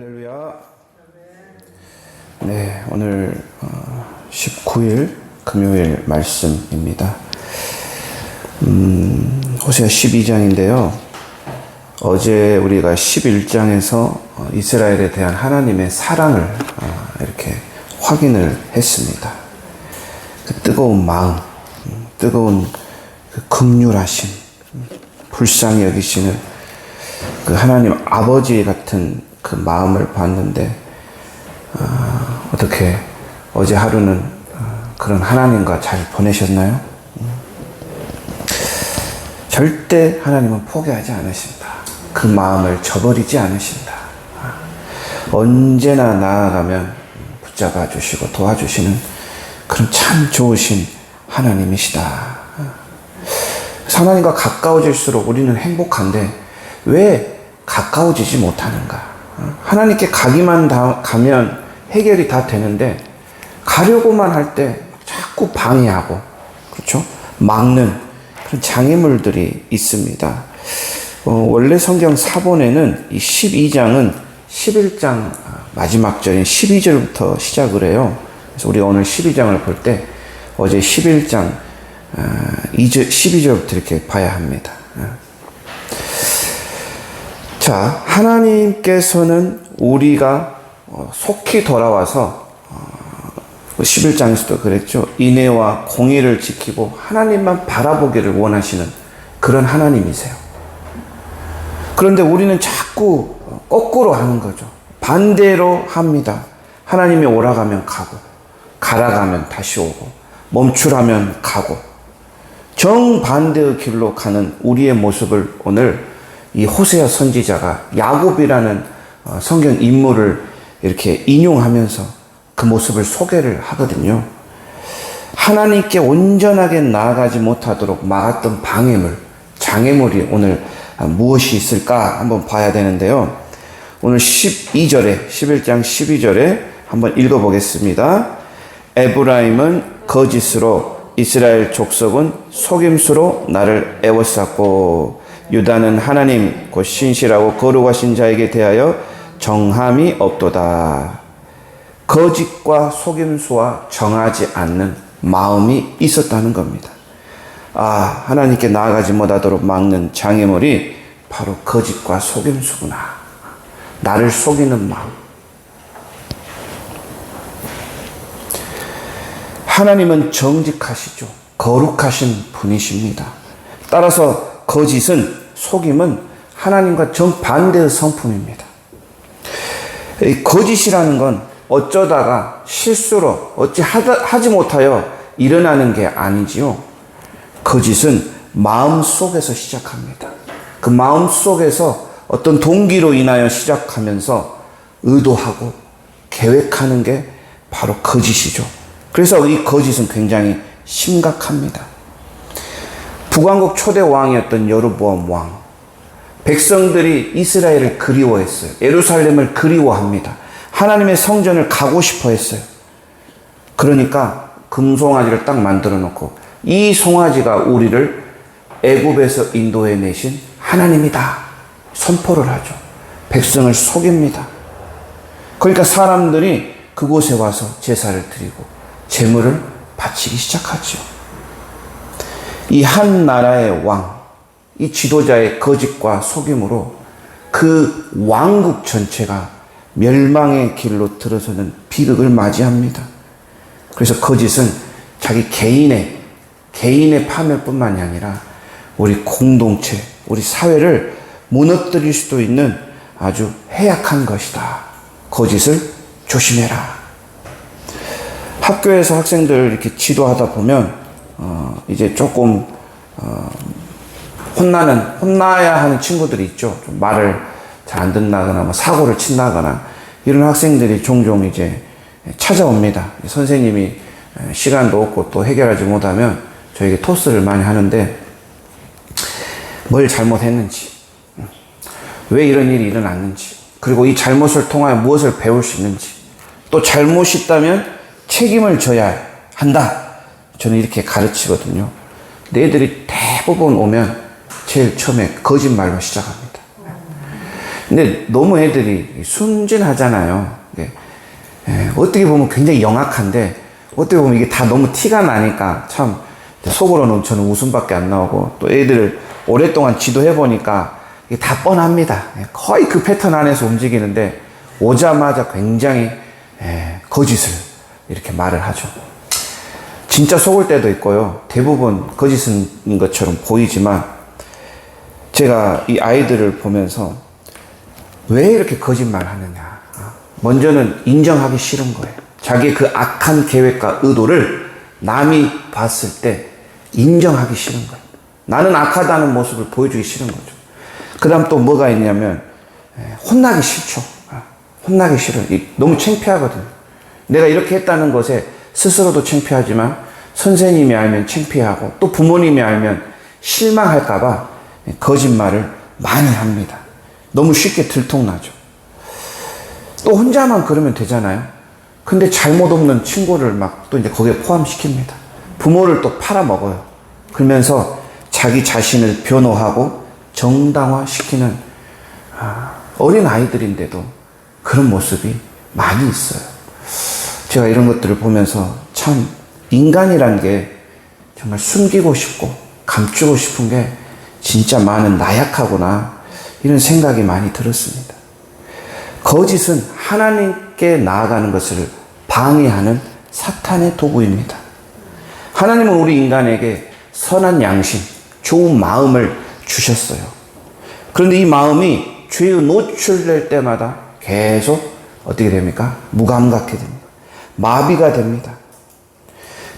할렐루야. 네, 오늘 19일 금요일 말씀입니다. 호세아 12장인데요. 어제 우리가 11장에서 이스라엘에 대한 하나님의 사랑을 이렇게 확인을 했습니다. 그 뜨거운 마음, 뜨거운 그 긍휼하심, 불쌍히 여기시는 그 하나님 아버지 같은 그 마음을 봤는데, 어떻게 어제 하루는 그런 하나님과 잘 보내셨나요? 절대 하나님은 포기하지 않으신다. 그 마음을 저버리지 않으신다. 언제나 나아가면 붙잡아 주시고 도와주시는 그런 참 좋으신 하나님이시다. 하나님과 가까워질수록 우리는 행복한데 왜 가까워지지 못하는가? 하나님께 가기만 가면 해결이 다 되는데 가려고만 할 때 자꾸 방해하고, 그렇죠? 막는 그런 장애물들이 있습니다. 원래 성경 사본에는 이 12장은 11장 마지막 절인 12절부터 시작을 해요. 그래서 우리가 오늘 12장을 볼 때 어제 11장 12절부터 이렇게 봐야 합니다. 자, 하나님께서는 우리가 속히 돌아와서 11장에서도 그랬죠. 인애와 공의를 지키고 하나님만 바라보기를 원하시는 그런 하나님이세요. 그런데 우리는 자꾸 거꾸로 하는 거죠. 반대로 합니다. 하나님이 오라가면 가고, 가라가면 다시 오고, 멈추라면 가고, 정반대의 길로 가는 우리의 모습을 오늘 이 호세아 선지자가 야곱이라는 성경 인물을 이렇게 인용하면서 그 모습을 소개를 하거든요. 하나님께 온전하게 나아가지 못하도록 막았던 방해물, 장애물이 오늘 무엇이 있을까 한번 봐야 되는데요. 오늘 12절에, 11장 12절에 한번 읽어보겠습니다. 에브라임은 거짓으로, 이스라엘 족속은 속임수로 나를 애워쌌고, 유다는 하나님 곧 신실하고 거룩하신 자에게 대하여 정함이 없도다. 거짓과 속임수와 정하지 않는 마음이 있었다는 겁니다. 하나님께 나아가지 못하도록 막는 장애물이 바로 거짓과 속임수구나. 나를 속이는 마음. 하나님은 정직하시죠. 거룩하신 분이십니다. 따라서 거짓은, 속임은 하나님과 정반대의 성품입니다. 이 거짓이라는 건 어쩌다가 실수로 하지 못하여 일어나는 게 아니지요. 거짓은 마음 속에서 시작합니다. 그 마음 속에서 어떤 동기로 인하여 시작하면서 의도하고 계획하는 게 바로 거짓이죠. 그래서 이 거짓은 굉장히 심각합니다. 북왕국 초대 왕이었던 여로보암 왕. 백성들이 이스라엘을 그리워했어요. 예루살렘을 그리워합니다. 하나님의 성전을 가고 싶어 했어요. 그러니까 금송아지를 딱 만들어 놓고, 이 송아지가 우리를 애굽에서 인도해 내신 하나님이다 선포를 하죠. 백성을 속입니다. 그러니까 사람들이 그곳에 와서 제사를 드리고 제물을 바치기 시작하죠. 이 한 나라의 왕, 이 지도자의 거짓과 속임으로 그 왕국 전체가 멸망의 길로 들어서는 비극을 맞이합니다. 그래서 거짓은 자기 개인의 파멸뿐만이 아니라 우리 공동체, 우리 사회를 무너뜨릴 수도 있는 아주 해악한 것이다. 거짓을 조심해라. 학교에서 학생들 이렇게 지도하다 보면 이제 조금 혼나야 하는 친구들이 있죠. 좀 말을 잘 안 듣나거나 뭐 사고를 친다거나 이런 학생들이 종종 이제 찾아옵니다. 선생님이 시간도 없고 또 해결하지 못하면 저에게 토스를 많이 하는데, 뭘 잘못했는지, 왜 이런 일이 일어났는지, 그리고 이 잘못을 통하여 무엇을 배울 수 있는지, 또 잘못이 있다면 책임을 져야 한다. 저는 이렇게 가르치거든요. 근데 애들이 대부분 오면 제일 처음에 거짓말로 시작합니다. 근데 너무 애들이 순진하잖아요. 어떻게 보면 굉장히 영악한데, 어떻게 보면 이게 다 너무 티가 나니까 참 속으로는 저는 웃음밖에 안 나오고, 또 애들을 오랫동안 지도해보니까 이게 다 뻔합니다. 거의 그 패턴 안에서 움직이는데, 오자마자 굉장히 거짓을 이렇게 말을 하죠. 진짜 속을 때도 있고요. 대부분 거짓인 것처럼 보이지만, 제가 이 아이들을 보면서 왜 이렇게 거짓말 하느냐. 먼저는 인정하기 싫은 거예요. 자기의 그 악한 계획과 의도를 남이 봤을 때 인정하기 싫은 거예요. 나는 악하다는 모습을 보여주기 싫은 거죠. 그 다음 또 뭐가 있냐면, 혼나기 싫죠. 혼나기 싫어요. 너무 창피하거든요. 내가 이렇게 했다는 것에 스스로도 창피하지만 선생님이 알면 창피하고 또 부모님이 알면 실망할까봐 거짓말을 많이 합니다. 너무 쉽게 들통나죠. 또 혼자만 그러면 되잖아요. 근데 잘못 없는 친구를 막 또 이제 거기에 포함시킵니다. 부모를 또 팔아먹어요. 그러면서 자기 자신을 변호하고 정당화시키는 어린 아이들인데도 그런 모습이 많이 있어요. 제가 이런 것들을 보면서 참 인간이란 게 정말 숨기고 싶고 감추고 싶은 게 진짜 많은 나약하구나, 이런 생각이 많이 들었습니다. 거짓은 하나님께 나아가는 것을 방해하는 사탄의 도구입니다. 하나님은 우리 인간에게 선한 양심, 좋은 마음을 주셨어요. 그런데 이 마음이 죄에 노출될 때마다 계속 어떻게 됩니까? 무감각해 됩니다. 마비가 됩니다.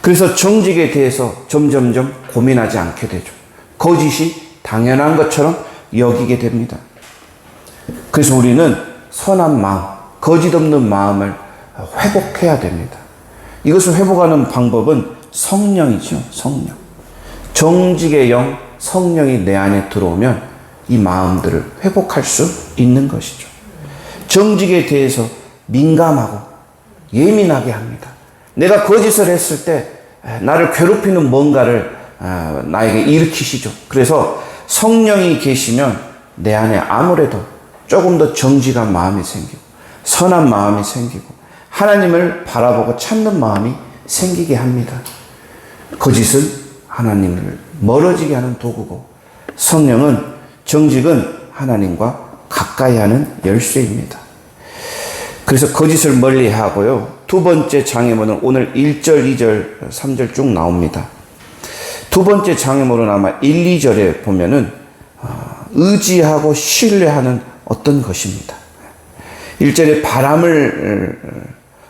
그래서 정직에 대해서 점점점 고민하지 않게 되죠. 거짓이 당연한 것처럼 여기게 됩니다. 그래서 우리는 선한 마음, 거짓 없는 마음을 회복해야 됩니다. 이것을 회복하는 방법은 성령이죠. 성령. 정직의 영, 성령이 내 안에 들어오면 이 마음들을 회복할 수 있는 것이죠. 정직에 대해서 민감하고 예민하게 합니다. 내가 거짓을 했을 때 나를 괴롭히는 뭔가를 나에게 일으키시죠. 그래서 성령이 계시면 내 안에 아무래도 조금 더 정직한 마음이 생기고 선한 마음이 생기고 하나님을 바라보고 찾는 마음이 생기게 합니다. 거짓은 하나님을 멀어지게 하는 도구고, 성령은, 정직은 하나님과 가까이 하는 열쇠입니다. 그래서 거짓을 멀리 하고요. 두 번째 장애물은 오늘 1절, 2절, 3절 쭉 나옵니다. 두 번째 장애물은 아마 1, 2절에 보면은 의지하고 신뢰하는 어떤 것입니다. 1절에 바람을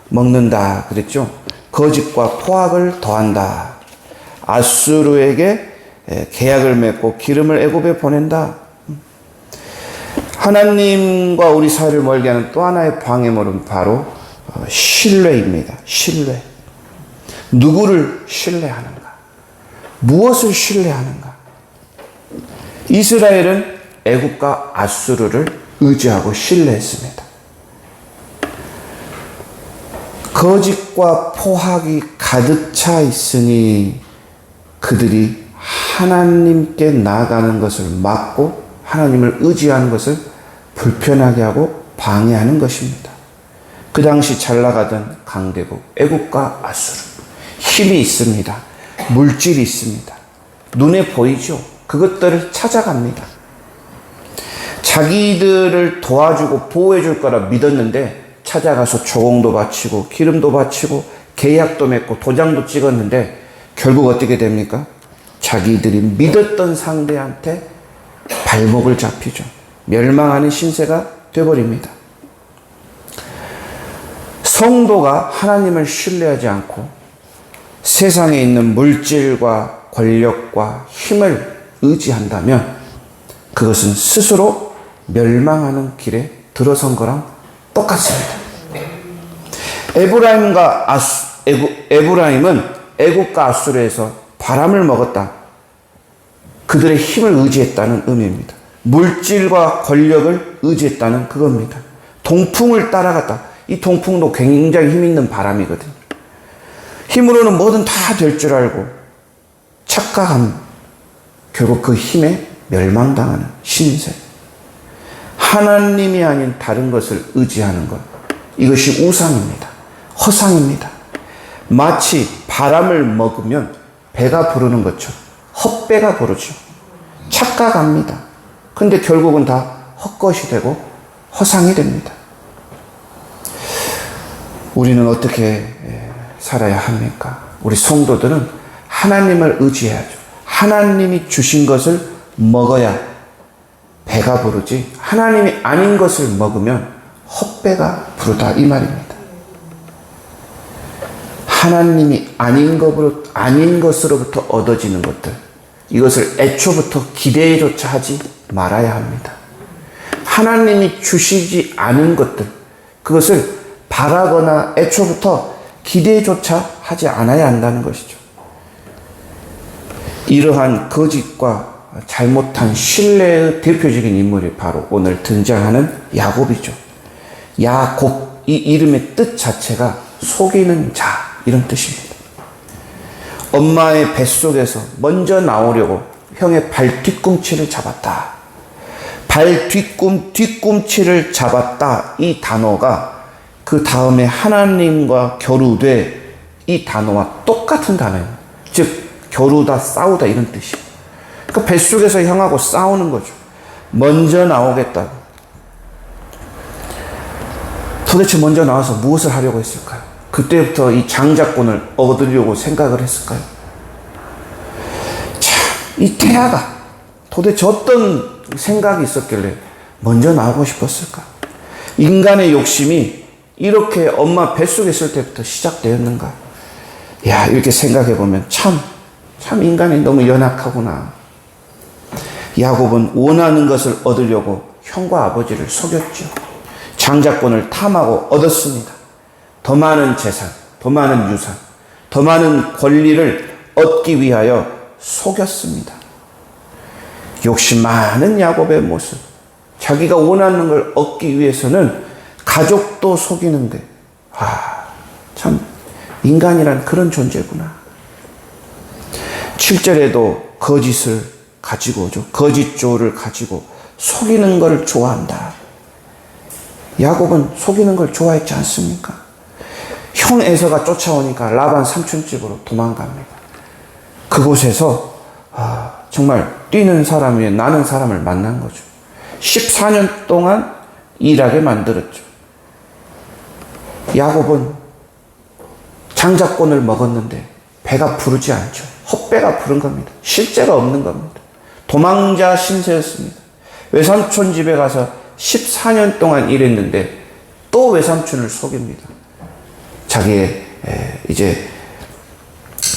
먹는다 그랬죠. 거짓과 포악을 더한다. 아수르에게 계약을 맺고 기름을 애굽에 보낸다. 하나님과 우리 사이를 멀게 하는 또 하나의 방해물은 바로 신뢰입니다. 신뢰. 누구를 신뢰하는가? 무엇을 신뢰하는가? 이스라엘은 애굽과 아수르를 의지하고 신뢰했습니다. 거짓과 포악이 가득 차 있으니 그들이 하나님께 나아가는 것을 막고 하나님을 의지하는 것을 불편하게 하고 방해하는 것입니다. 그 당시 잘 나가던 강대국 애굽과 아수르, 힘이 있습니다. 물질이 있습니다. 눈에 보이죠. 그것들을 찾아갑니다. 자기들을 도와주고 보호해 줄 거라 믿었는데 찾아가서 조공도 바치고 기름도 바치고 계약도 맺고 도장도 찍었는데 결국 어떻게 됩니까? 자기들이 믿었던 상대한테 발목을 잡히죠. 멸망하는 신세가 되어버립니다. 성도가 하나님을 신뢰하지 않고 세상에 있는 물질과 권력과 힘을 의지한다면 그것은 스스로 멸망하는 길에 들어선 거랑 똑같습니다. 에브라임은 애굽과 아수르에서 바람을 먹었다. 그들의 힘을 의지했다는 의미입니다. 물질과 권력을 의지했다는 그겁니다. 동풍을 따라갔다. 이 동풍도 굉장히 힘 있는 바람이거든요. 힘으로는 뭐든 다 될 줄 알고 착각함. 결국 그 힘에 멸망당하는 신세. 하나님이 아닌 다른 것을 의지하는 것, 이것이 우상입니다. 허상입니다. 마치 바람을 먹으면 배가 부르는 것처럼 헛배가 부르죠. 착각합니다. 근데 결국은 다 헛것이 되고 허상이 됩니다. 우리는 어떻게 살아야 합니까? 우리 성도들은 하나님을 의지해야죠. 하나님이 주신 것을 먹어야 배가 부르지, 하나님이 아닌 것을 먹으면 헛배가 부르다, 이 말입니다. 하나님이 아닌 것으로부터 얻어지는 것들, 이것을 애초부터 기대조차 하지 말아야 합니다. 하나님이 주시지 않은 것들, 그것을 바라거나 애초부터 기대조차 하지 않아야 한다는 것이죠. 이러한 거짓과 잘못한 신뢰의 대표적인 인물이 바로 오늘 등장하는 야곱이죠. 야곱, 이 이름의 뜻 자체가 속이는 자, 이런 뜻입니다. 엄마의 뱃속에서 먼저 나오려고 형의 발 뒤꿈치를 잡았다. 발 뒤꿈치를 잡았다. 이 단어가 그 다음에 하나님과 겨루되, 이 단어와 똑같은 단어예요. 즉 겨루다, 싸우다, 이런 뜻이에요. 그 뱃속에서 형하고 싸우는 거죠. 먼저 나오겠다고. 도대체 먼저 나와서 무엇을 하려고 했을까요? 그때부터 이 장자권을 얻으려고 생각을 했을까요? 참, 이 태아가 도대체 어떤 생각이 있었길래 먼저 나오고 싶었을까? 인간의 욕심이 이렇게 엄마 뱃속에 있을 때부터 시작되었는가? 야, 이렇게 생각해 보면 참 인간이 너무 연약하구나. 야곱은 원하는 것을 얻으려고 형과 아버지를 속였죠. 장자권을 탐하고 얻었습니다. 더 많은 재산, 더 많은 유산, 더 많은 권리를 얻기 위하여 속였습니다. 욕심 많은 야곱의 모습, 자기가 원하는 걸 얻기 위해서는 가족도 속이는데, 참 인간이란 그런 존재구나. 7절에도 거짓을 가지고 오죠. 거짓조를 가지고 속이는 걸 좋아한다. 야곱은 속이는 걸 좋아했지 않습니까? 형 에서가 쫓아오니까 라반 삼촌집으로 도망갑니다. 그곳에서 정말 뛰는 사람 위에 나는 사람을 만난 거죠. 14년 동안 일하게 만들었죠. 야곱은 장자권을 먹었는데 배가 부르지 않죠. 헛배가 부른 겁니다. 실제가 없는 겁니다. 도망자 신세였습니다. 외삼촌 집에 가서 14년 동안 일했는데 또 외삼촌을 속입니다. 자기의 이제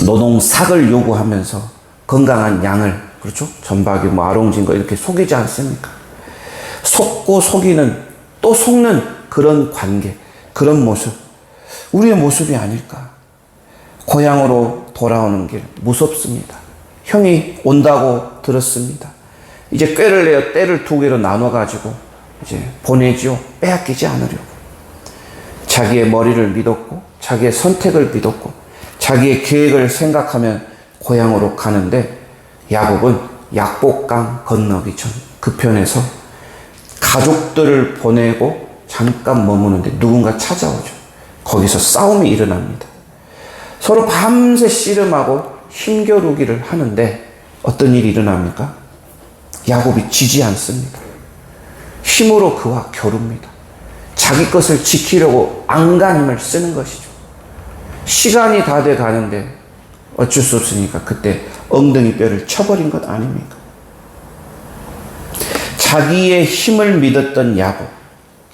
노동삭을 요구하면서 건강한 양을, 그렇죠? 전박이 아롱진 거 이렇게 속이지 않습니까? 속고 속이는, 또 속는 그런 관계, 그런 모습, 우리의 모습이 아닐까. 고향으로 돌아오는 길 무섭습니다. 형이 온다고 들었습니다. 이제 꾀를 내어 떼를 2개로 나눠가지고 이제 보내지요. 빼앗기지 않으려고. 자기의 머리를 믿었고, 자기의 선택을 믿었고, 자기의 계획을 생각하면 고향으로 가는데, 야곱은 약복강 건너기 전 그 편에서 가족들을 보내고 잠깐 머무는데 누군가 찾아오죠. 거기서 싸움이 일어납니다. 서로 밤새 씨름하고 힘겨루기를 하는데 어떤 일이 일어납니까? 야곱이 지지 않습니다. 힘으로 그와 겨룹니다. 자기 것을 지키려고 안간힘을 쓰는 것이죠. 시간이 다 돼 가는데 어쩔 수 없으니까 그때 엉덩이 뼈를 쳐버린 것 아닙니까? 자기의 힘을 믿었던 야곱,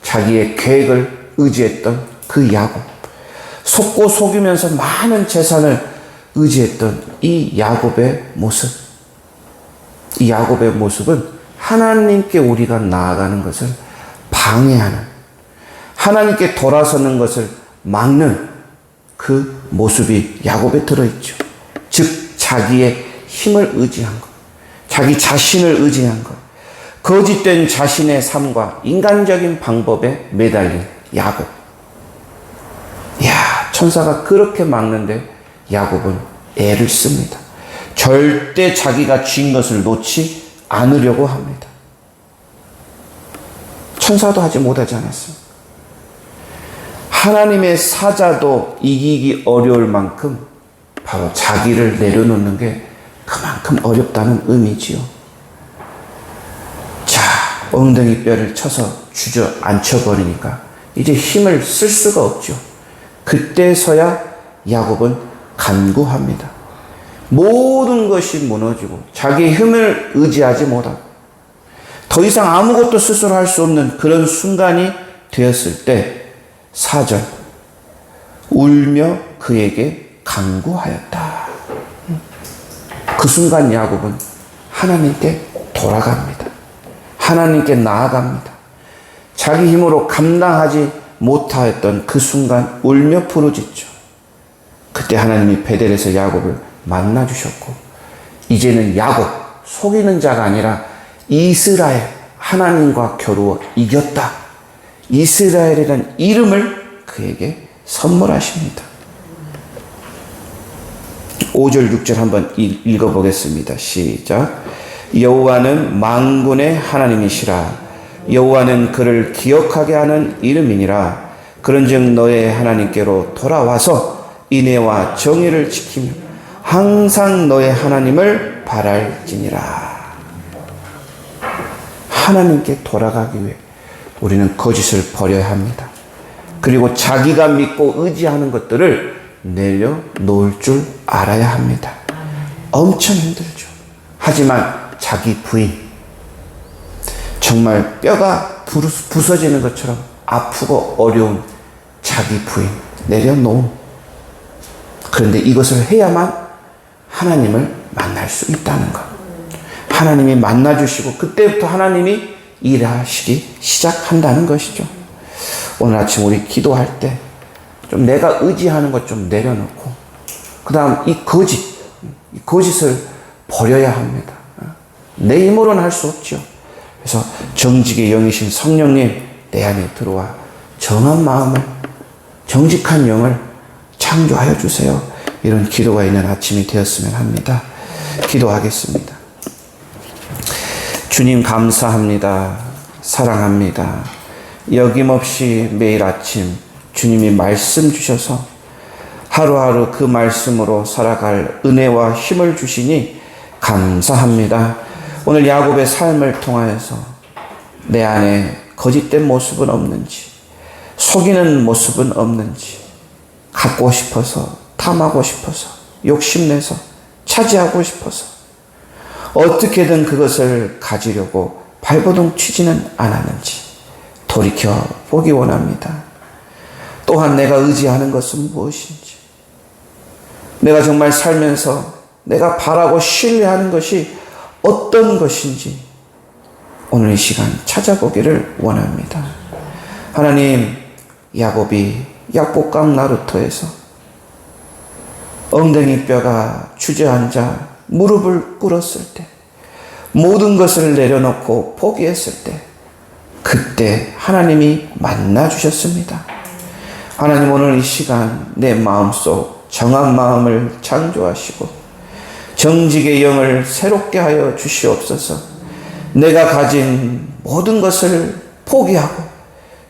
자기의 계획을 의지했던 그 야곱, 속고 속이면서 많은 재산을 의지했던 이 야곱의 모습, 이 야곱의 모습은 하나님께 우리가 나아가는 것을 방해하는, 하나님께 돌아서는 것을 막는 그 모습이 야곱에 들어있죠. 즉 자기의 힘을 의지한 것, 자기 자신을 의지한 것, 거짓된 자신의 삶과 인간적인 방법에 매달린 야곱. 천사가 그렇게 막는데 야곱은 애를 씁니다. 절대 자기가 쥔 것을 놓지 않으려고 합니다. 천사도 하지 못하지 않았습니다. 하나님의 사자도 이기기 어려울 만큼 바로 자기를 내려놓는 게 그만큼 어렵다는 의미지요. 자, 엉덩이 뼈를 쳐서 주저앉혀버리니까 이제 힘을 쓸 수가 없죠. 그때서야 야곱은 간구합니다. 모든 것이 무너지고 자기의 힘을 의지하지 못하고 더 이상 아무것도 스스로 할 수 없는 그런 순간이 되었을 때 4절 울며 그에게 간구하였다. 그 순간 야곱은 하나님께 돌아갑니다. 하나님께 나아갑니다. 자기 힘으로 감당하지 못하였던 그 순간 울며 부르짖죠. 그때 하나님이 베델에서 야곱을 만나주셨고 이제는 야곱, 속이는 자가 아니라 이스라엘, 하나님과 겨루어 이겼다. 이스라엘이라는 이름을 그에게 선물하십니다. 5절, 6절 한번 읽어보겠습니다. 시작. 여호와는 만군의 하나님이시라. 여호와는 그를 기억하게 하는 이름이니라. 그런즉 너의 하나님께로 돌아와서 인애와 정의를 지키며 항상 너의 하나님을 바랄지니라. 하나님께 돌아가기 위해 우리는 거짓을 버려야 합니다. 그리고 자기가 믿고 의지하는 것들을 내려놓을 줄 알아야 합니다. 엄청 힘들죠. 하지만 자기 부인, 정말 뼈가 부서지는 것처럼 아프고 어려운 자기 부인 내려놓음. 그런데 이것을 해야만 하나님을 만날 수 있다는 것. 하나님이 만나주시고 그때부터 하나님이 일하시기 시작한다는 것이죠. 오늘 아침 우리 기도할 때 좀 내가 의지하는 것 좀 내려놓고 그 다음 이 거짓을 버려야 합니다. 내 힘으로는 할 수 없죠. 그래서 정직의 영이신 성령님 내 안에 들어와 정한 마음을, 정직한 영을 창조하여 주세요. 이런 기도가 있는 아침이 되었으면 합니다. 기도하겠습니다. 주님 감사합니다. 사랑합니다. 여김없이 매일 아침 주님이 말씀 주셔서 하루하루 그 말씀으로 살아갈 은혜와 힘을 주시니 감사합니다. 오늘 야곱의 삶을 통하여서 내 안에 거짓된 모습은 없는지, 속이는 모습은 없는지, 갖고 싶어서, 탐하고 싶어서, 욕심내서, 차지하고 싶어서 어떻게든 그것을 가지려고 발버둥 치지는 않았는지 돌이켜 보기 원합니다. 또한 내가 의지하는 것은 무엇인지, 내가 정말 살면서 내가 바라고 신뢰하는 것이 어떤 것인지 오늘 이 시간 찾아보기를 원합니다. 하나님, 야곱이 약복강 나루터에서 엉덩이 뼈가 주저앉아 무릎을 꿇었을 때, 모든 것을 내려놓고 포기했을 때, 그때 하나님이 만나 주셨습니다. 하나님, 오늘 이 시간 내 마음속 정한 마음을 창조하시고 정직의 영을 새롭게 하여 주시옵소서. 내가 가진 모든 것을 포기하고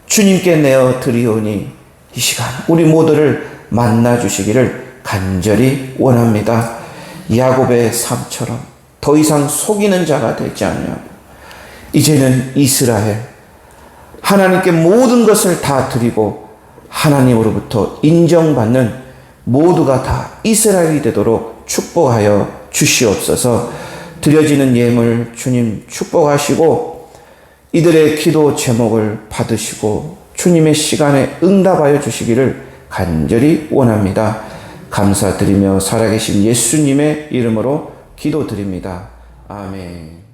주님께 내어 드리오니 이 시간 우리 모두를 만나 주시기를 간절히 원합니다. 야곱의 삶처럼 더 이상 속이는 자가 되지 않으며 이제는 이스라엘, 하나님께 모든 것을 다 드리고 하나님으로부터 인정받는 모두가 다 이스라엘이 되도록 축복하여 주시옵소서. 드려지는 예물 주님 축복하시고 이들의 기도 제목을 받으시고 주님의 시간에 응답하여 주시기를 간절히 원합니다. 감사드리며 살아계신 예수님의 이름으로 기도드립니다. 아멘.